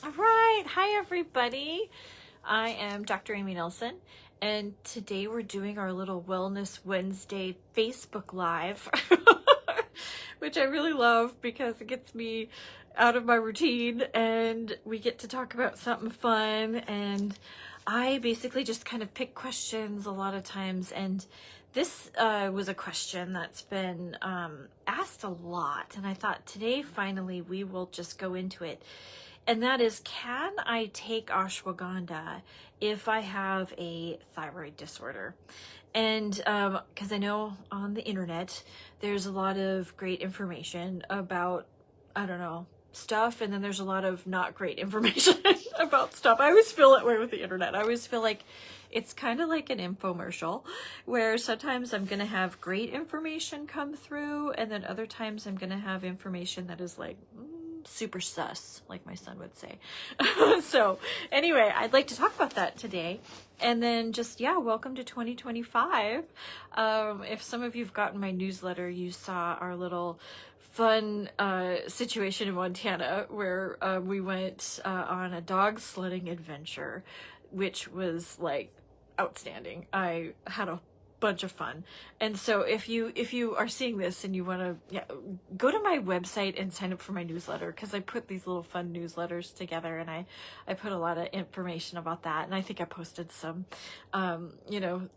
All right. Hi, everybody. I am Dr. Amy Nelson, and today we're doing our little Wellness Wednesday Facebook Live, which I really love because it gets me out of my routine and we get to talk about something fun. And I basically just kind of pick questions a lot of times. And this was a question that's been asked a lot. And I thought today, finally, we will just go into it. And that is, can I take ashwagandha if I have a thyroid disorder? And because I know on the internet, there's a lot of great information about, I don't know, stuff. And then there's a lot of not great information about stuff. I always feel that way with the internet. I always feel like it's kind of like an infomercial where sometimes I'm going to have great information come through. And then other times I'm going to have information that is like, super sus, like my son would say. So anyway, I'd like to talk about that today. And then just, welcome to 2025. If some of you've gotten my newsletter, you saw our little fun situation in Montana where we went on a dog sledding adventure, which was like outstanding. I had a bunch of fun. And so if you are seeing this and you want to go to my website and sign up for my newsletter, because I put these little fun newsletters together, and I put a lot of information about that. And I think I posted some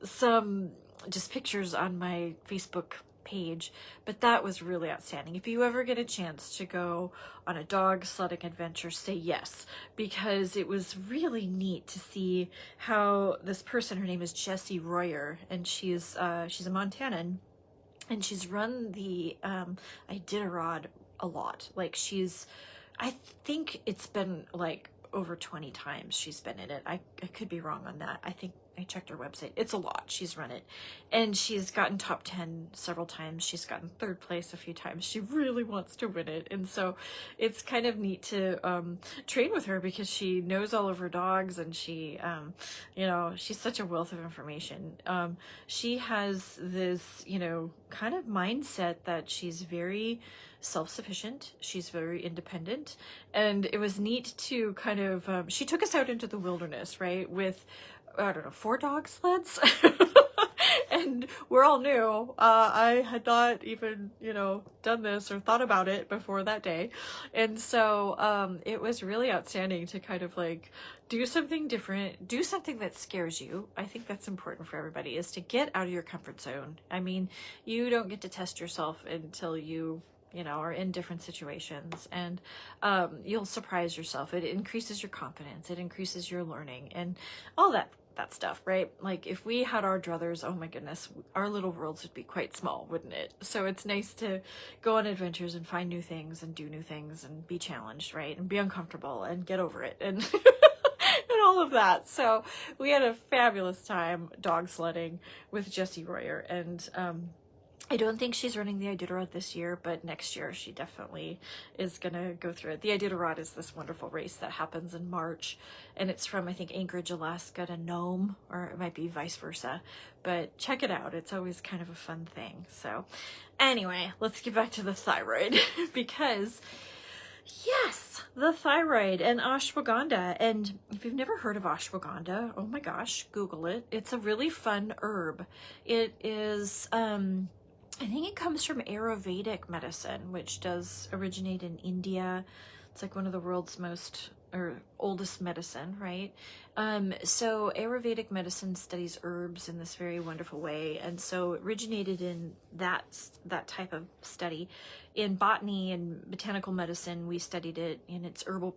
some just pictures on my Facebook page, but that was really outstanding. If you ever get a chance to go on a dog sledding adventure, say yes, because it was really neat to see how this person, her name is Jessie Royer, and she's a Montanan, and she's run the Iditarod a lot. Like I think it's been like over 20 times she's been in it. I could be wrong on that. I think I checked her website. It's a lot. She's run it. And she's gotten top 10 several times. She's gotten third place a few times. She really wants to win it. And so it's kind of neat to train with her because she knows all of her dogs, and she, she's such a wealth of information. She has this, kind of mindset that she's very self-sufficient. She's very independent. And it was neat to kind of, she took us out into the wilderness, right? With, I don't know, 4 dog sleds. And we're all new. I had not even, done this or thought about it before that day. And so it was really outstanding to kind of like do something different, do something that scares you. I think that's important for everybody, is to get out of your comfort zone. I mean, you don't get to test yourself until you are in different situations, and you'll surprise yourself. It increases your confidence, it increases your learning, and all that stuff, right? Like if we had our druthers, oh my goodness, our little worlds would be quite small, wouldn't it? So it's nice to go on adventures and find new things and do new things and be challenged, right? And be uncomfortable and get over it and and all of that. So we had a fabulous time dog sledding with Jessie Royer, and I don't think she's running the Iditarod this year, but next year she definitely is going to go through it. The Iditarod is this wonderful race that happens in March, and it's from, I think, Anchorage, Alaska to Nome, or it might be vice versa. But check it out. It's always kind of a fun thing. So anyway, let's get back to the thyroid because yes, the thyroid and ashwagandha. And if you've never heard of ashwagandha, oh my gosh, Google it. It's a really fun herb. It is, I think it comes from Ayurvedic medicine, which does originate in India. It's like one of the world's oldest medicine, right? So Ayurvedic medicine studies herbs in this very wonderful way. And so it originated in that type of study. In botany and botanical medicine, we studied it in its herbal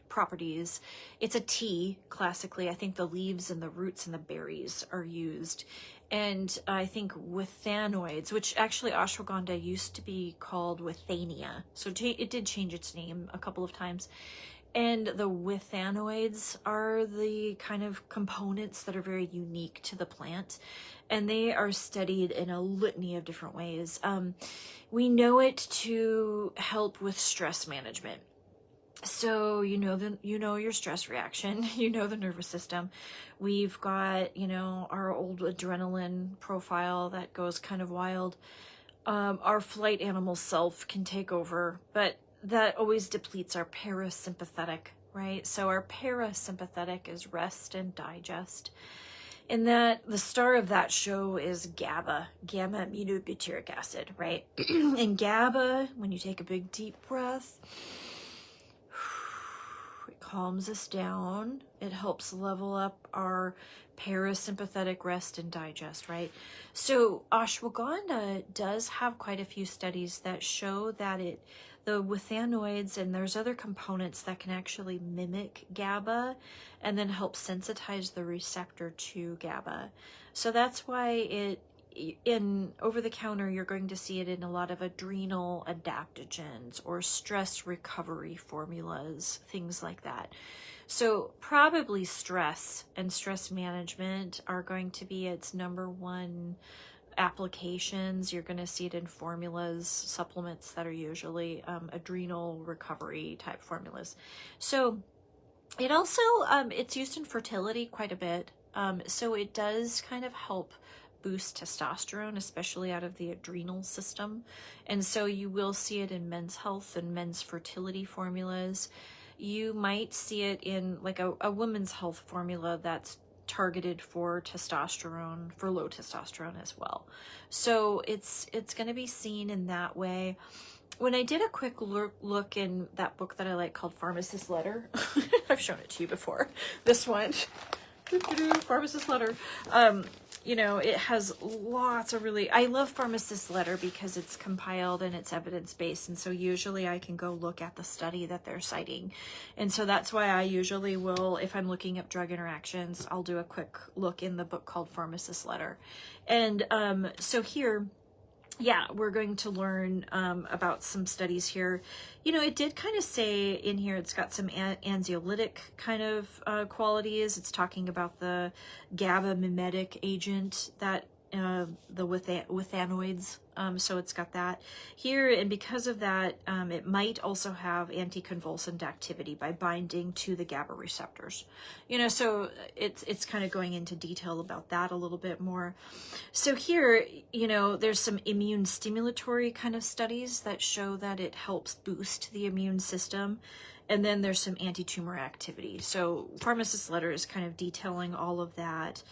properties. It's a tea, classically. I think the leaves and the roots and the berries are used. And I think withanoids, which actually ashwagandha used to be called withania. So it did change its name a couple of times. And the withanoids are the kind of components that are very unique to the plant. And they are studied in a litany of different ways. We know it to help with stress management. So you know your stress reaction, you know the nervous system. We've got, our old adrenaline profile that goes kind of wild. Our flight animal self can take over, but that always depletes our parasympathetic right? So our parasympathetic is rest and digest. And that the star of that show is GABA, gamma aminobutyric acid, right? And GABA, when you take a big deep breath, it calms us down. It helps level up our parasympathetic rest and digest, right? So ashwagandha does have quite a few studies that show that the withanoids and there's other components that can actually mimic GABA and then help sensitize the receptor to GABA. So that's why in over-the-counter, you're going to see it in a lot of adrenal adaptogens or stress recovery formulas, things like that. So probably stress and stress management are going to be its number one applications. You're going to see it in formulas, supplements that are usually adrenal recovery type formulas. So it also, it's used in fertility quite a bit. So it does kind of help boost testosterone, especially out of the adrenal system. And so you will see it in men's health and men's fertility formulas. You might see it in like a woman's health formula that's targeted for testosterone, for low testosterone as well. So it's going to be seen in that way. When I did a quick look in that book that I like called Pharmacist Letter, I've shown it to you before, this one, Pharmacist Letter, you know, it has lots of really, I love Pharmacist Letter because it's compiled and it's evidence-based. And so usually I can go look at the study that they're citing. And so that's why I usually will, if I'm looking up drug interactions, I'll do a quick look in the book called Pharmacist Letter. And so here, yeah, we're going to learn about some studies here. You know, it did kind of say in here, it's got some anxiolytic kind of qualities. It's talking about the GABA mimetic agent that the withanoids. So it's got that here. And because of that, it might also have anticonvulsant activity by binding to the GABA receptors. You know, so it's kind of going into detail about that a little bit more. So here, you know, there's some immune stimulatory kind of studies that show that it helps boost the immune system. And then there's some anti-tumor activity. So Pharmacist Letter is kind of detailing all of that.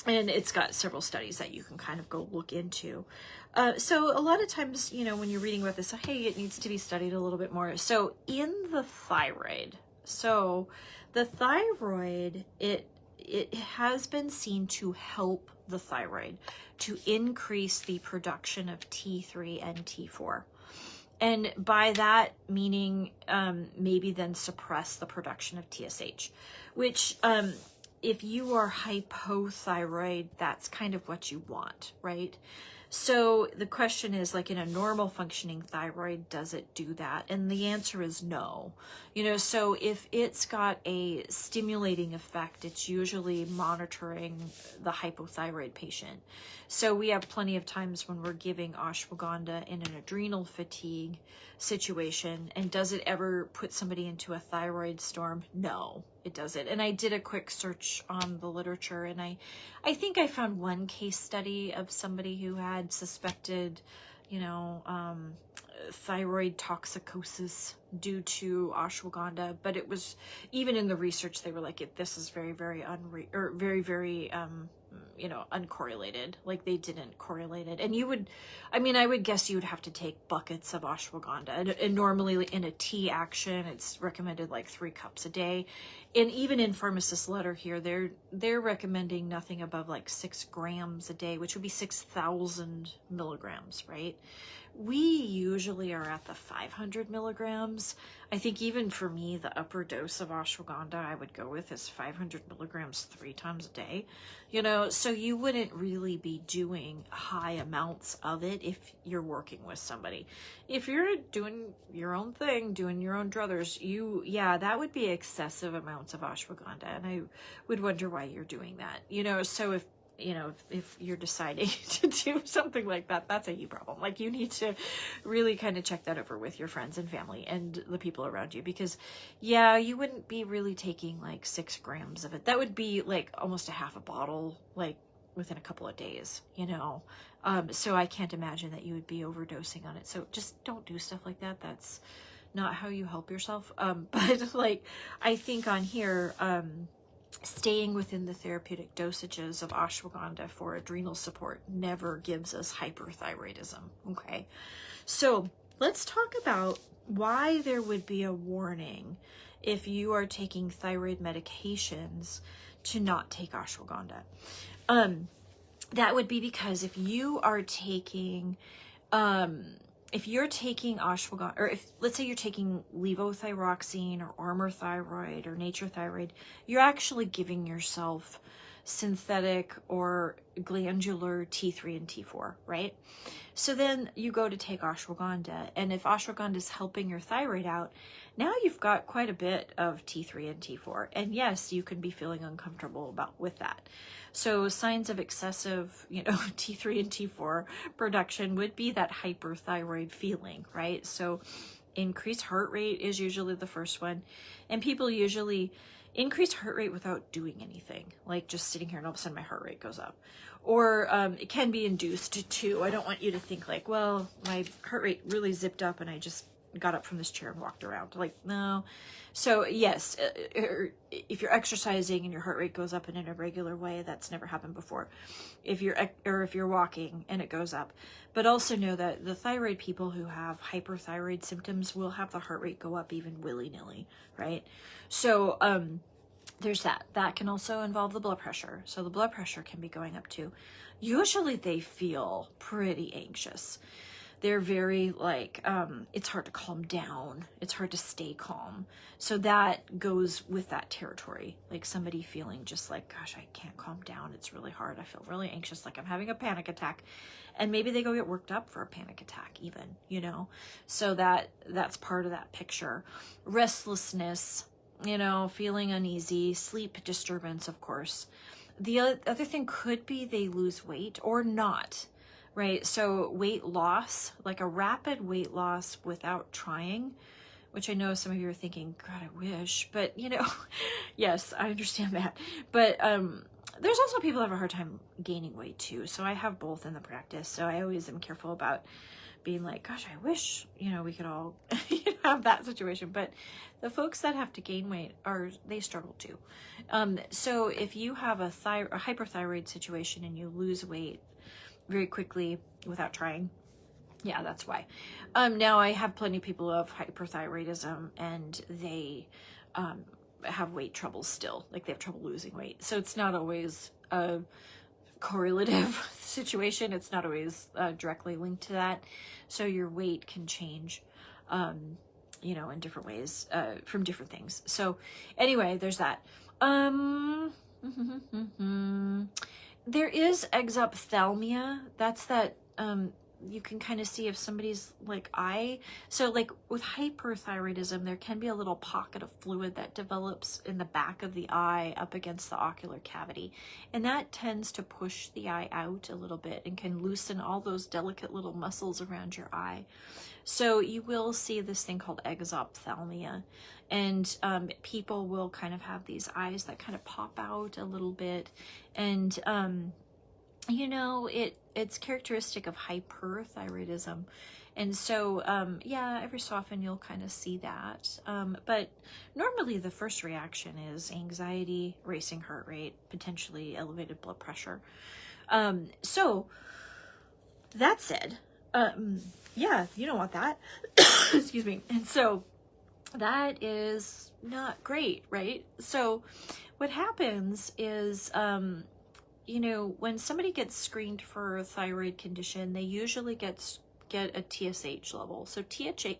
And it's got several studies that you can kind of go look into. So a lot of times, you know, when you're reading about this, hey, it needs to be studied a little bit more. So in the thyroid, it has been seen to help the thyroid to increase the production of T3 and T4. And by that meaning, maybe then suppress the production of TSH, which, if you are hypothyroid, that's kind of what you want, right? So the question is, like in a normal functioning thyroid, does it do that? And the answer is no. You know, so if it's got a stimulating effect, it's usually monitoring the hypothyroid patient. So we have plenty of times when we're giving ashwagandha in an adrenal fatigue situation. And does it ever put somebody into a thyroid storm? No, it doesn't. And I did a quick search on the literature, and I think I found one case study of somebody who had suspected, you know, thyroid toxicosis due to ashwagandha, but it was, even in the research, they were like, this is very, very you know, uncorrelated. Like they didn't correlate it. And you would, I mean, I would guess you would have to take buckets of ashwagandha. And normally in a tea action, it's recommended like 3 cups a day. And even in Pharmacist Letter here, they're recommending nothing above like 6 grams a day, which would be 6,000 milligrams, right? We usually are at the 500 milligrams. I think even for me, the upper dose of ashwagandha I would go with is 500 milligrams 3 times a day. You know, so you wouldn't really be doing high amounts of it if you're working with somebody. If you're doing your own thing, doing your own druthers, yeah, that would be excessive amounts of ashwagandha. And I would wonder why you're doing that. You know, so if you're deciding to do something like that, that's a you problem. Like you need to really kind of check that over with your friends and family and the people around you, because yeah, you wouldn't be really taking like 6 grams of it. That would be like almost a half a bottle, like within a couple of days, you know? So I can't imagine that you would be overdosing on it. So just don't do stuff like that. That's not how you help yourself. But like, I think on here, staying within the therapeutic dosages of ashwagandha for adrenal support never gives us hyperthyroidism. Okay, so let's talk about why there would be a warning if you are taking thyroid medications to not take ashwagandha. That would be because if you are taking if you're taking ashwagandha, or if, let's say you're taking levothyroxine or Armour Thyroid or Nature Thyroid, you're actually giving yourself synthetic or glandular T3 and T4, right? So then you go to take ashwagandha, and if ashwagandha is helping your thyroid out, now you've got quite a bit of T3 and T4. And yes, you can be feeling uncomfortable with that. So signs of excessive, T3 and T4 production would be that hyperthyroid feeling, right? So increased heart rate is usually the first one. And people usually increase heart rate without doing anything, like just sitting here and all of a sudden my heart rate goes up. Or it can be induced too. I don't want you to think like, well, my heart rate really zipped up and I just got up from this chair and walked around. Like, no. So yes, if you're exercising and your heart rate goes up in an irregular way, that's never happened before. If you're walking and it goes up. But also know that the thyroid people who have hyperthyroid symptoms will have the heart rate go up even willy-nilly, right? So there's that. That can also involve the blood pressure. So the blood pressure can be going up too. Usually they feel pretty anxious. They're very like, it's hard to calm down. It's hard to stay calm. So that goes with that territory. Like somebody feeling just like, gosh, I can't calm down. It's really hard. I feel really anxious, like I'm having a panic attack. And maybe they go get worked up for a panic attack even, So that's part of that picture. Restlessness, feeling uneasy, sleep disturbance, of course. The other thing could be they lose weight or not. Right, so weight loss, like a rapid weight loss without trying, which I know some of you are thinking, God, I wish, but yes, I understand that. But there's also people who have a hard time gaining weight too. So I have both in the practice. So I always am careful about being like, gosh, I wish, we could all have that situation. But the folks that have to gain weight they struggle too. So if you have a hyperthyroid situation and you lose weight very quickly without trying, yeah, that's why. Now I have plenty of people who have hyperthyroidism and they have weight troubles still, like they have trouble losing weight. So it's not always a correlative situation. It's not always directly linked to that. So your weight can change, in different ways from different things. So anyway, there's that. There is exophthalmia. That's that you can kind of see if somebody's like eye. So like with hyperthyroidism, there can be a little pocket of fluid that develops in the back of the eye up against the ocular cavity. And that tends to push the eye out a little bit and can loosen all those delicate little muscles around your eye. So you will see this thing called exophthalmia. And people will kind of have these eyes that kind of pop out a little bit. And, it's characteristic of hyperthyroidism. And so, every so often you'll kind of see that. But normally the first reaction is anxiety, racing heart rate, potentially elevated blood pressure. So that said, you don't want that. Excuse me. And so that is not great, right? So what happens is, when somebody gets screened for a thyroid condition, they usually get a TSH level. So TSH,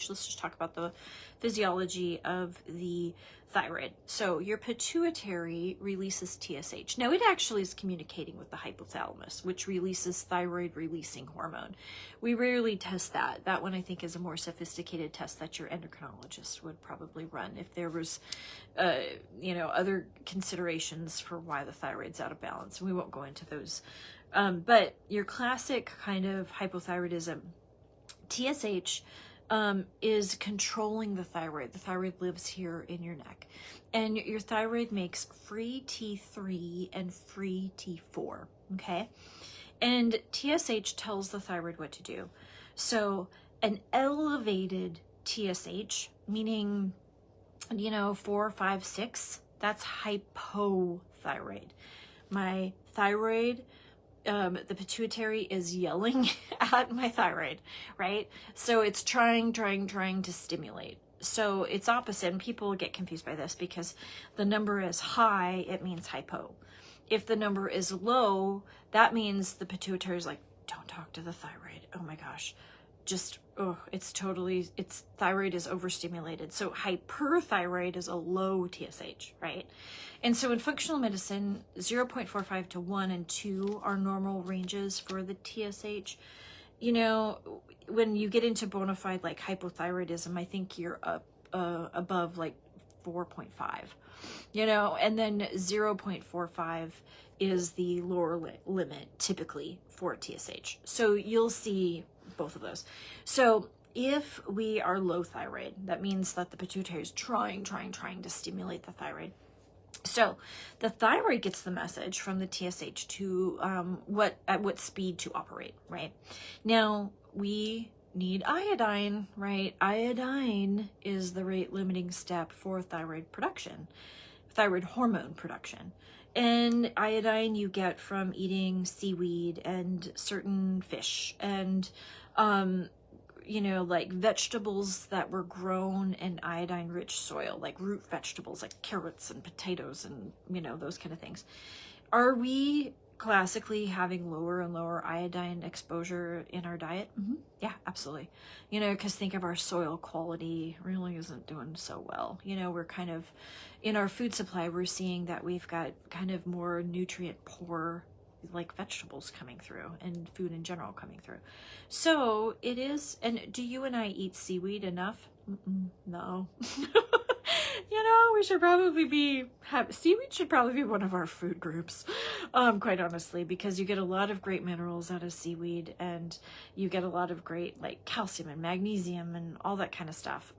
let's just talk about the physiology of the thyroid. So your pituitary releases TSH. Now it actually is communicating with the hypothalamus, which releases thyroid releasing hormone. We rarely test that. That one I think is a more sophisticated test that your endocrinologist would probably run if there was, other considerations for why the thyroid's out of balance. And we won't go into those. But your classic kind of hypothyroidism, TSH is controlling the thyroid. The thyroid lives here in your neck. And your thyroid makes free T3 and free T4, okay? And TSH tells the thyroid what to do. So an elevated TSH, meaning, 4, 5, 6, that's hypothyroid. My thyroid, the pituitary is yelling at my thyroid, right? So it's trying to stimulate. So it's opposite, and people get confused by this because the number is high, it means hypo. If the number is low, that means the pituitary is like, don't talk to the thyroid. Oh my gosh. It's thyroid is overstimulated. So hyperthyroid is a low TSH, right? And so in functional medicine, 0.45 to 1 and 2 are normal ranges for the TSH. When you get into bona fide like hypothyroidism, I think you're up above like 4.5, and then 0.45 is the lower limit typically for TSH. So you'll see both of those. So if we are low thyroid, that means that the pituitary is trying to stimulate the thyroid. So the thyroid gets the message from the TSH to at what speed to operate, right? Now we need iodine, right? Iodine is the rate limiting step for thyroid production, thyroid hormone production. And iodine you get from eating seaweed and certain fish and, like vegetables that were grown in iodine-rich soil, like root vegetables, like carrots and potatoes and, those kind of things. Are we classically having lower and lower iodine exposure in our diet? Mm-hmm. Yeah, absolutely. Because think of our soil quality really isn't doing so well. We're kind of, in our food supply, we're seeing that we've got kind of more nutrient poor like vegetables coming through and food in general coming through. So it is, and do you and I eat seaweed enough? No. We should probably seaweed should probably be one of our food groups, quite honestly, because you get a lot of great minerals out of seaweed and you get a lot of great like calcium and magnesium and all that kind of stuff.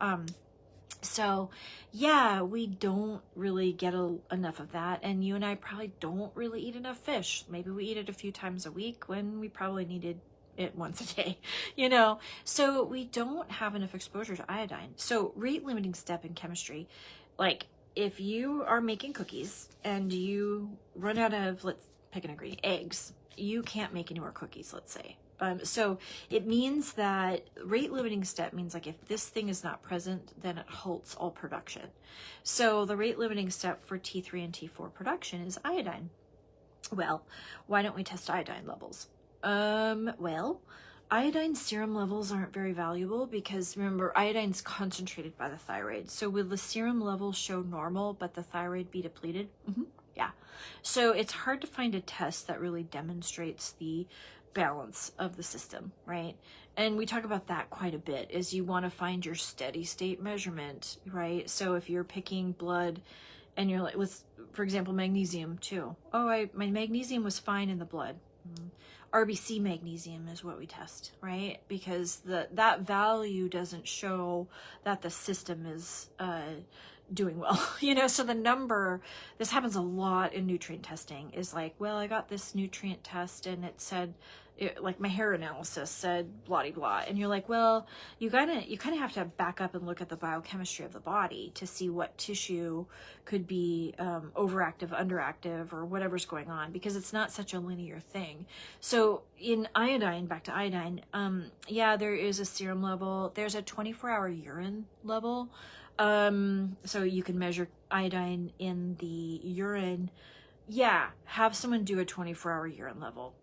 So yeah, we don't really get enough of that. And you and I probably don't really eat enough fish. Maybe we eat it a few times a week when we probably needed it once a day, so we don't have enough exposure to iodine. So rate limiting step in chemistry, like if you are making cookies and you run out of, let's pick an ingredient, eggs, you can't make any more cookies, let's say. So it means that rate limiting step means like if this thing is not present, then it halts all production. So the rate limiting step for T3 and T4 production is iodine. Well, why don't we test iodine levels? Well, iodine serum levels aren't very valuable because remember, iodine's concentrated by the thyroid. So will the serum levels show normal, but the thyroid be depleted? Mm-hmm. Yeah. So it's hard to find a test that really demonstrates the balance of the system, right? And we talk about that quite a bit, is you want to find your steady state measurement, right? So if you're picking blood and you're like, for example, magnesium too. Oh, my magnesium was fine in the blood. RBC magnesium is what we test, right? Because that value doesn't show that the system is doing well, so the number, this happens a lot in nutrient testing, is like, well, I got this nutrient test and it said, like my hair analysis said blah de blah, and you're like, well, you kind of have to back up and look at the biochemistry of the body to see what tissue could be overactive, underactive, or whatever's going on, because it's not such a linear thing. So in iodine, back to iodine, yeah, there is a serum level, there's a 24-hour urine level. So you can measure iodine in the urine. Yeah, have someone do a 24-hour urine level.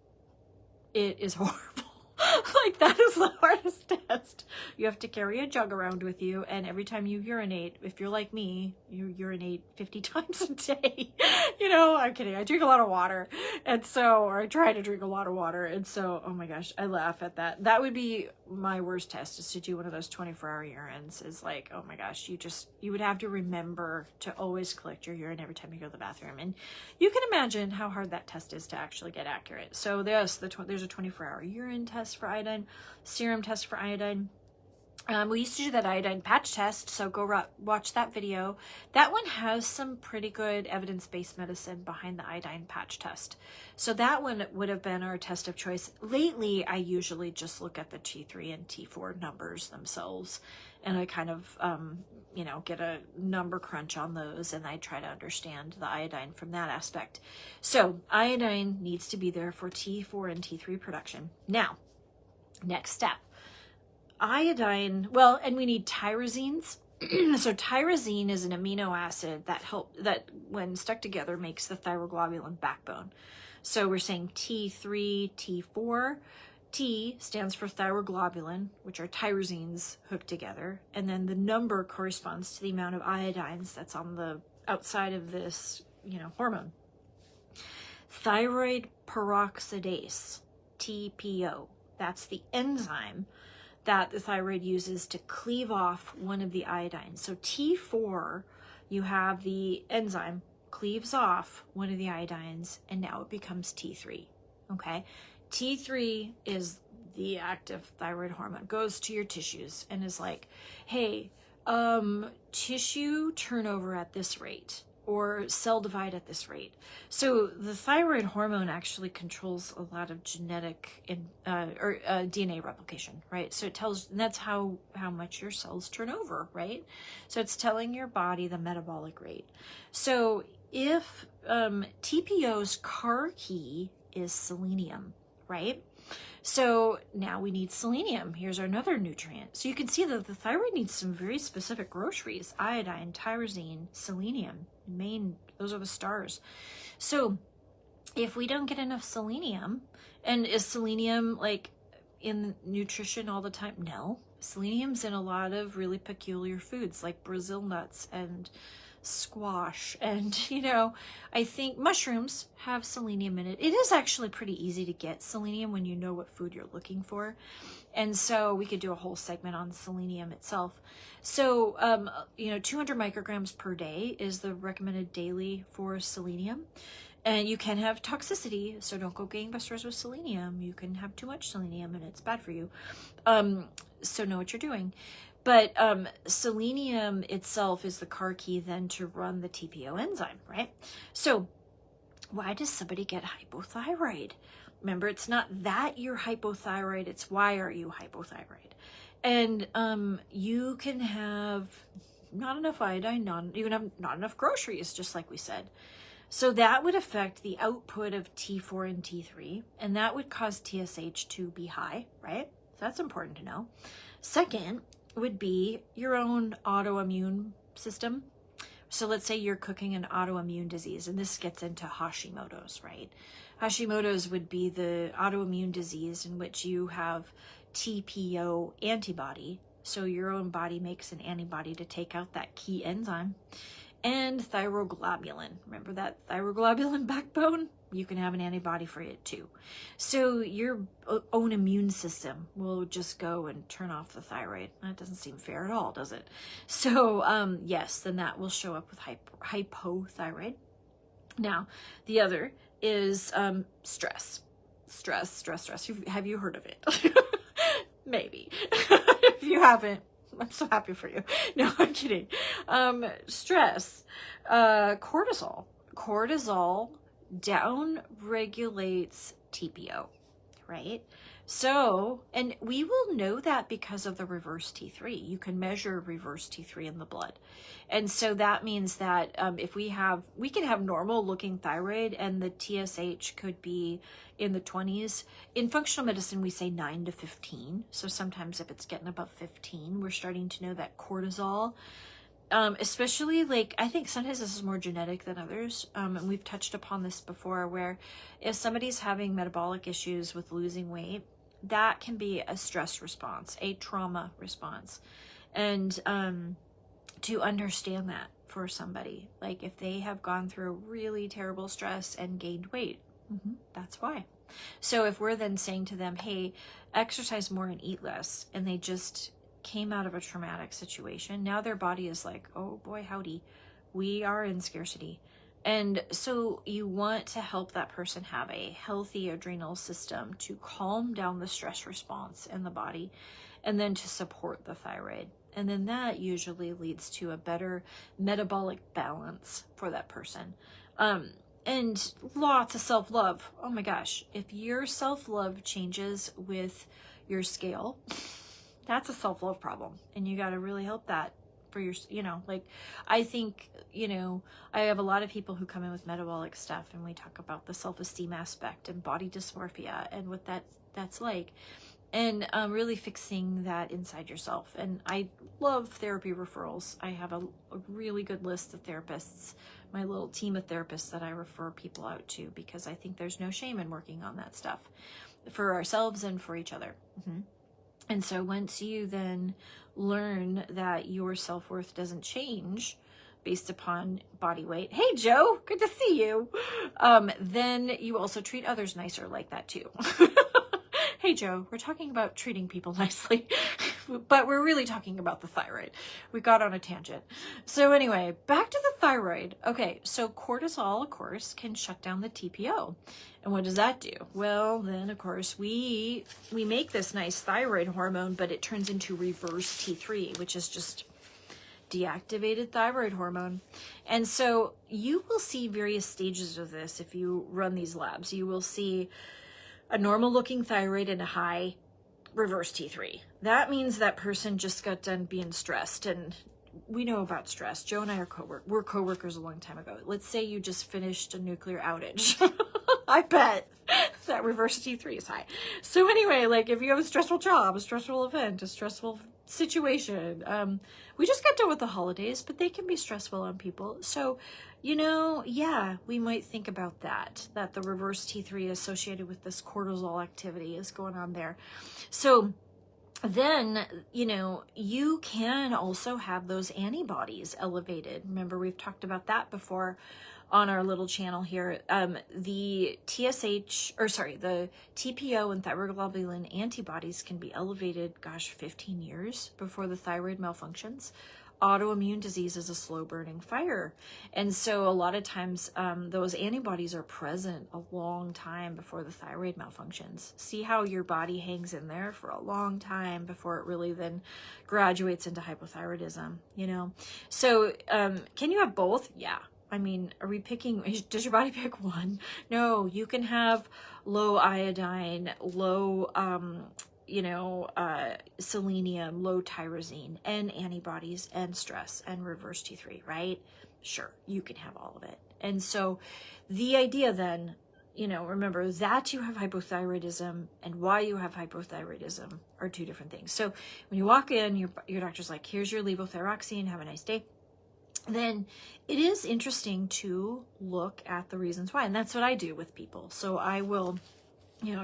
It is horrible. Like, that is the hardest test. You have to carry a jug around with you, and every time you urinate, if you're like me, you urinate 50 times a day. I'm kidding. I drink a lot of water, or I try to drink a lot of water, and so, oh my gosh, I laugh at that. That would be my worst test, is to do one of those 24-hour urines. Is like, oh my gosh, you would have to remember to always collect your urine every time you go to the bathroom, and you can imagine how hard that test is to actually get accurate. So there's a 24-hour urine test for iodine, serum test for iodine. We used to do that iodine patch test, so go watch that video. That one has some pretty good evidence-based medicine behind the iodine patch test. So that one would have been our test of choice. Lately, I usually just look at the T3 and T4 numbers themselves, and I kind of, get a number crunch on those, and I try to understand the iodine from that aspect. So iodine needs to be there for T4 and T3 production. Now, next step. Iodine, well, and we need tyrosines. So tyrosine is an amino acid that when stuck together makes the thyroglobulin backbone. So we're saying T3, T4. T stands for thyroglobulin, which are tyrosines hooked together, and then the number corresponds to the amount of iodines that's on the outside of this, hormone. Thyroid peroxidase, TPO, that's the enzyme that the thyroid uses to cleave off one of the iodines. So T4, you have the enzyme cleaves off one of the iodines, and now it becomes T3, okay? T3 is the active thyroid hormone, goes to your tissues and is like, hey, tissue turnover at this rate, or cell divide at this rate. So the thyroid hormone actually controls a lot of genetic or DNA replication, right? So it tells, and that's how much your cells turn over, right? So it's telling your body the metabolic rate. So if TPO's car key is selenium, right? So now we need selenium. Here's another nutrient. So you can see that the thyroid needs some very specific groceries: iodine, tyrosine, selenium. Those are the stars. So if we don't get enough selenium, and is selenium like in nutrition all the time? No. Selenium's in a lot of really peculiar foods like Brazil nuts and squash, and I think mushrooms have selenium in it. It is actually pretty easy to get selenium when you know what food you're looking for, and so we could do a whole segment on selenium itself. So 200 micrograms per day is the recommended daily for selenium, and you can have toxicity, so don't go gangbusters with selenium. You can have too much selenium and it's bad for you, so know what you're doing. But selenium itself is the car key then to run the TPO enzyme, right? So why does somebody get hypothyroid? Remember, it's not that you're hypothyroid, it's why are you hypothyroid? And you can have not enough iodine, you can have not enough groceries, just like we said. So that would affect the output of T4 and T3, and that would cause TSH to be high, right? So that's important to know. Second would be your own autoimmune system. So let's say you're cooking an autoimmune disease, and this gets into Hashimoto's, right? Hashimoto's would be the autoimmune disease in which you have TPO antibody. So your own body makes an antibody to take out that key enzyme. And thyroglobulin. Remember that thyroglobulin backbone? You can have an antibody for it too. So your own immune system will just go and turn off the thyroid. That doesn't seem fair at all, does it? So yes, then that will show up with hypothyroid. Now, the other is stress. Stress. Have you heard of it? Maybe. If you haven't, I'm so happy for you. No, I'm kidding. Stress, cortisol. Cortisol down regulates TPO, right? So, and we will know that because of the reverse T3. You can measure reverse T3 in the blood. And so that means that if we can have normal looking thyroid and the TSH could be in the 20s. In functional medicine, we say 9 to 15. So sometimes if it's getting above 15, we're starting to know that cortisol, especially I think sometimes this is more genetic than others. And we've touched upon this before, where if somebody's having metabolic issues with losing weight, that can be a stress response, a trauma response. And to understand that for somebody, like if they have gone through a really terrible stress and gained weight, that's why. So if we're then saying to them, hey, exercise more and eat less, and they just came out of a traumatic situation, now their body is like, oh boy, howdy, we are in scarcity. And so you want to help that person have a healthy adrenal system to calm down the stress response in the body. and then to support the thyroid. And then that usually leads to a better metabolic balance for that person. And lots of self-love. Oh my gosh. If your self-love changes with your scale, that's a self-love problem. And you got to really help that for your, like, I think, I have a lot of people who come in with metabolic stuff, and we talk about the self-esteem aspect and body dysmorphia and what that's like. And really fixing that inside yourself. And I love therapy referrals. I have a really good list of therapists, my little team of therapists that I refer people out to, because I think there's no shame in working on that stuff for ourselves and for each other. And so once you then learn that your self-worth doesn't change based upon body weight, hey Joe, good to see you, then you also treat others nicer like that too. Hey Joe, we're talking about treating people nicely, but we're really talking about the thyroid. We got on a tangent. So anyway, back to the thyroid. Okay, so cortisol, of course, can shut down the TPO. And what does that do? Well, then, of course, we make this nice thyroid hormone, but it turns into reverse T3, which is just deactivated thyroid hormone. And so you will see various stages of this if you run these labs. You will see a normal looking thyroid and a high reverse T3. That means that person just got done being stressed. And we know about stress. Joe and I are we're co-workers a long time ago. Let's say you just finished a nuclear outage. I bet that reverse T3 is high. So anyway, like if you have a stressful job, a stressful event, a stressful situation, we just got done with the holidays, but they can be stressful on people. So, yeah, we might think about that the reverse T3 associated with this cortisol activity is going on there. So then, you can also have those antibodies elevated. Remember, we've talked about that before on our little channel here. The the TPO and thyroglobulin antibodies can be elevated, 15 years before the thyroid malfunctions. Autoimmune disease is a slow burning fire. And so a lot of times those antibodies are present a long time before the thyroid malfunctions. See how your body hangs in there for a long time before it really then graduates into hypothyroidism, So can you have both? Yeah. I mean, are we picking, does your body pick one? No, you can have low iodine, low, selenium, low tyrosine, and antibodies, and stress, and reverse T3, right? Sure, you can have all of it. And so the idea then, remember that you have hypothyroidism and why you have hypothyroidism are two different things. So when you walk in, your doctor's like, here's your levothyroxine, have a nice day. Then it is interesting to look at the reasons why. And that's what I do with people. So I will,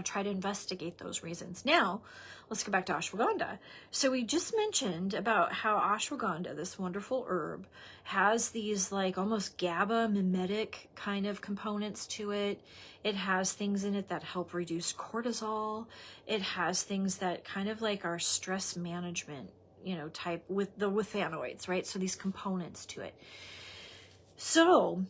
try to investigate those reasons. Now, let's go back to ashwagandha. So we just mentioned about how ashwagandha, this wonderful herb, has these like almost GABA mimetic kind of components to it. It has things in it that help reduce cortisol. It has things that kind of like our stress management type with the withanoids, right? So these components to it. So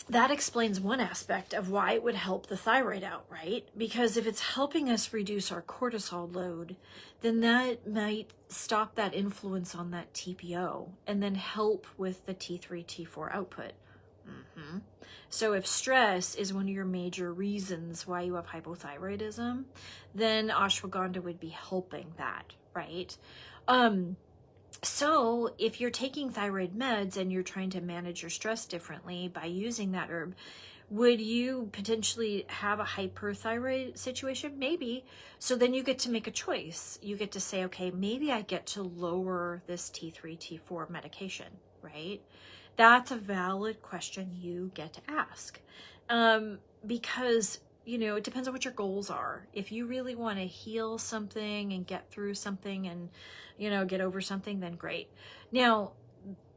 that explains one aspect of why it would help the thyroid out, right? Because if it's helping us reduce our cortisol load, then that might stop that influence on that TPO and then help with the T3, T4 output. So if stress is one of your major reasons why you have hypothyroidism, then ashwagandha would be helping that, right? So if you're taking thyroid meds and you're trying to manage your stress differently by using that herb, would you potentially have a hyperthyroid situation? Maybe. So then you get to make a choice. You get to say, okay, maybe I get to lower this T3, T4 medication, right? That's a valid question you get to ask. Because it depends on what your goals are. If you really want to heal something and get through something and, get over something, then great. Now,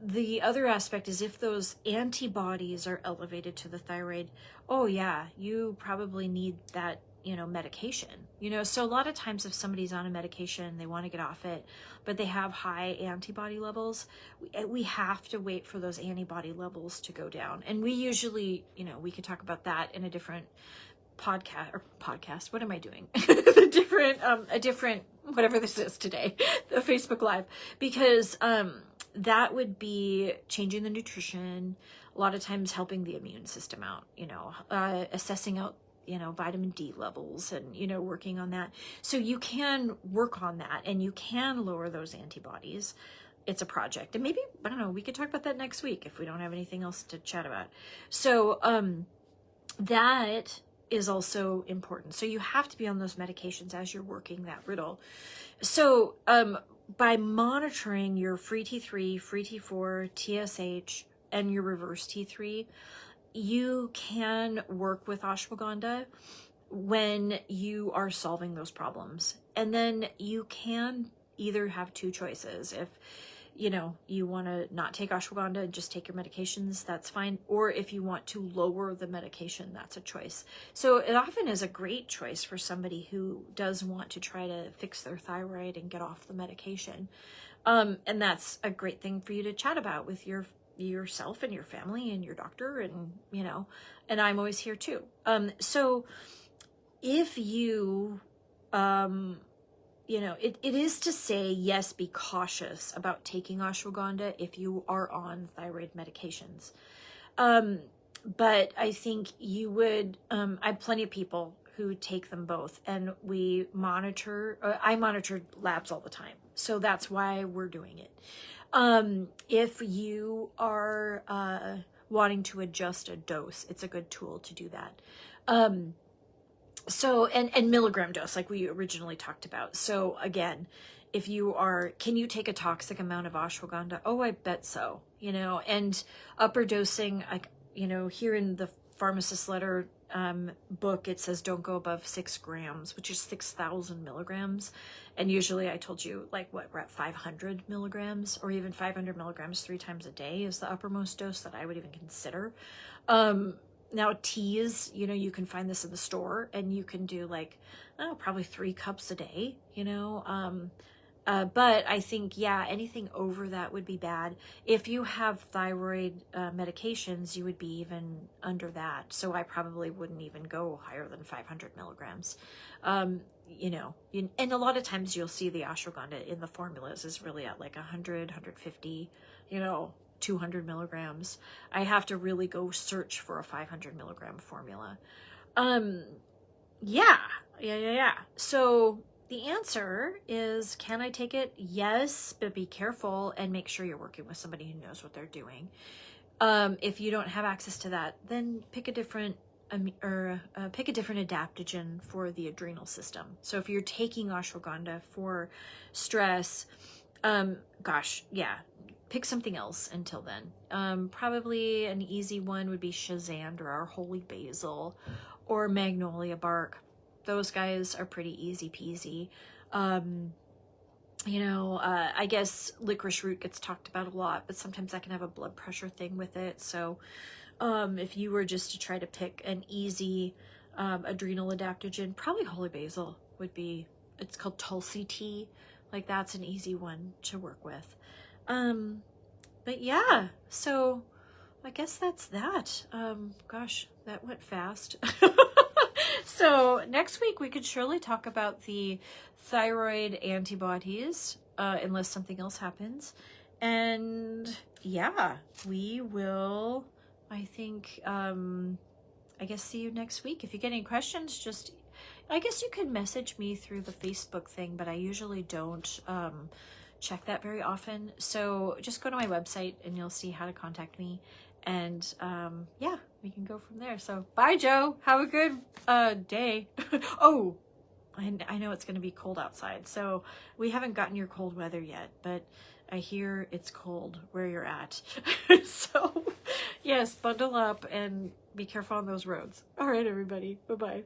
the other aspect is if those antibodies are elevated to the thyroid, oh yeah, you probably need that, medication. So a lot of times if somebody's on a medication, they want to get off it, but they have high antibody levels, we have to wait for those antibody levels to go down. And we usually, we could talk about that in a different podcast. What am I doing? A different whatever this is today, the Facebook Live, because that would be changing the nutrition, a lot of times helping the immune system out, assessing out, vitamin D levels and, working on that. So you can work on that and you can lower those antibodies. It's a project. And maybe, I don't know, we could talk about that next week if we don't have anything else to chat about. So that is also important. So you have to be on those medications as you're working that riddle. So by monitoring your free T3, free T4, TSH, and your reverse T3, you can work with ashwagandha when you are solving those problems. And then you can either have two choices. If you want to not take ashwagandha and just take your medications, that's fine. Or if you want to lower the medication, that's a choice. So it often is a great choice for somebody who does want to try to fix their thyroid and get off the medication. And that's a great thing for you to chat about with yourself and your family and your doctor, and and I'm always here too. So if you it is to say, yes, be cautious about taking ashwagandha if you are on thyroid medications. But I think you would, I have plenty of people who take them both, and I monitor labs all the time. So that's why we're doing it. If you are wanting to adjust a dose, it's a good tool to do that. So, and milligram dose, like we originally talked about. So again, if can you take a toxic amount of ashwagandha? Oh, I bet so, and upper dosing, here in the pharmacist letter book, it says don't go above 6 grams, which is 6,000 milligrams. And usually I told you, we're at 500 milligrams, or even 500 milligrams 3 times a day is the uppermost dose that I would even consider. Now teas, you can find this in the store, and you can do probably 3 cups a day, but I think, anything over that would be bad. If you have thyroid medications, you would be even under that. So I probably wouldn't even go higher than 500 milligrams. And a lot of times you'll see the ashwagandha in the formulas is really at 100, 150, 200 milligrams. I have to really go search for a 500 milligram formula. Yeah. So the answer is, can I take it? Yes, but be careful and make sure you're working with somebody who knows what they're doing. If you don't have access to that, then pick a different adaptogen for the adrenal system. So if you're taking ashwagandha for stress, pick something else until then. Probably an easy one would be Shazandra or holy basil or magnolia bark. Those guys are pretty easy peasy. I guess licorice root gets talked about a lot, but sometimes that can have a blood pressure thing with it. So if you were just to try to pick an easy adrenal adaptogen, probably holy basil would be, it's called Tulsi tea. That's an easy one to work with. But yeah, so I guess that's that. Gosh, that went fast. So next week we could surely talk about the thyroid antibodies, unless something else happens. And yeah, we will, I think, I guess see you next week. If you get any questions, I guess you could message me through the Facebook thing, but I usually don't check that very often. So just go to my website and you'll see how to contact me. And yeah, we can go from there. So bye, Joe. Have a good day. Oh, I know it's going to be cold outside. So we haven't gotten your cold weather yet, but I hear it's cold where you're at. So yes, bundle up and be careful on those roads. All right, everybody. Bye-bye.